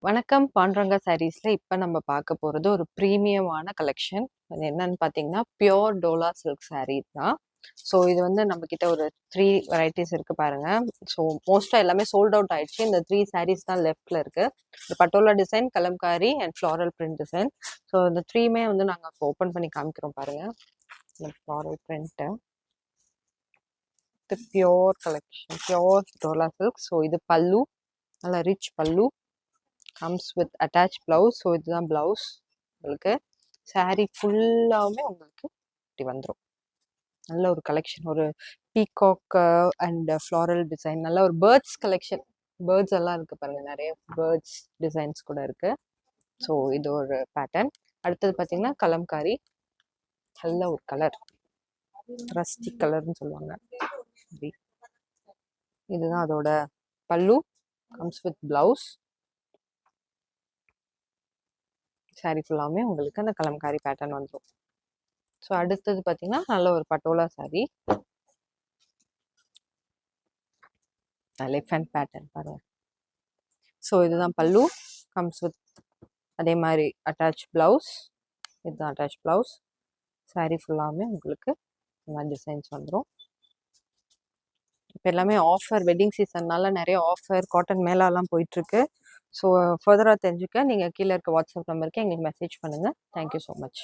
வணக்கம் பாண்டுரங்கா சாரீஸ்ல இப்ப நம்ம பார்க்க போறது ஒரு பிரீமியமான கலெக்ஷன். அது என்னன்னு பார்த்தீங்கன்னா, பியூர் டோலா சில்க் சாரீ தான். ஸோ இது வந்து நம்ம கிட்ட ஒரு 3 வெரைட்டிஸ் இருக்கு பாருங்க. ஸோ மோஸ்டா எல்லாமே சோல்ட் அவுட் ஆயிடுச்சு. இந்த 3 சாரீஸ் தான் லெஃப்ட்ல இருக்கு. இந்த patola design, Kalamkari and floral print design. So இந்த 3மே வந்து நாங்க ஓப்பன் பண்ணி காமிக்கிறோம் பாருங்க. இந்த floral print pure collection, pure Dola silk. So இது பல்லு, நல்ல ரிச் பல்லு. comes with attached blouse. So இதுதான் பிளவுஸ். உங்களுக்கு saree ஃபுல்லாகவுமே உங்களுக்கு இப்படி வந்துடும். நல்ல ஒரு கலெக்ஷன், ஒரு பீகாக் அண்ட் ஃப்ளாரல் டிசைன், நல்ல ஒரு பேர்ட்ஸ் கலெக்ஷன். பேர்ட்ஸ் எல்லாம் இருக்கு பாருங்க, நிறைய பேர்ட்ஸ் டிசைன்ஸ் கூட இருக்கு. ஸோ இது ஒரு பேட்டர்ன். அடுத்தது பார்த்தீங்கன்னா கலம்காரி, நல்ல ஒரு கலர், ரஸ்டி கலர்னு சொல்லுவாங்க. இதுதான் அதோட பல்லு, கம்ஸ் வித் பிளவுஸ். சாரீ ஃபுல்லாமே உங்களுக்கு அந்த கலம்காரி பேட்டர்ன் வந்துடும். ஸோ அடுத்தது பார்த்தீங்கன்னா நல்ல ஒரு பட்டோலா சாரீ, எலிஃபண்ட் பேட்டர்ன் பாருங்க. ஸோ இதுதான் பல்லு, கம்ஸ் வித் அதே மாதிரி அட்டாச் பிளவுஸ். இதுதான் அட்டாச் பிளவுஸ். சாரீ ஃபுல்லாமே உங்களுக்கு இந்த மாதிரி டிசைன்ஸ் வந்துடும். இப்போ எல்லாமே ஆஃபர், வெட்டிங் சீசன்னால நிறைய ஆஃபர் காட்டன் மேலாலாம் போயிட்டுருக்கு. ஸோ ஃபர்தராக தெரிஞ்சுக்க நீங்கள் கீழே இருக்க வாட்ஸ்அப் நம்பருக்கு எங்களுக்கு மெசேஜ் பண்ணுங்கள். Thank you so much.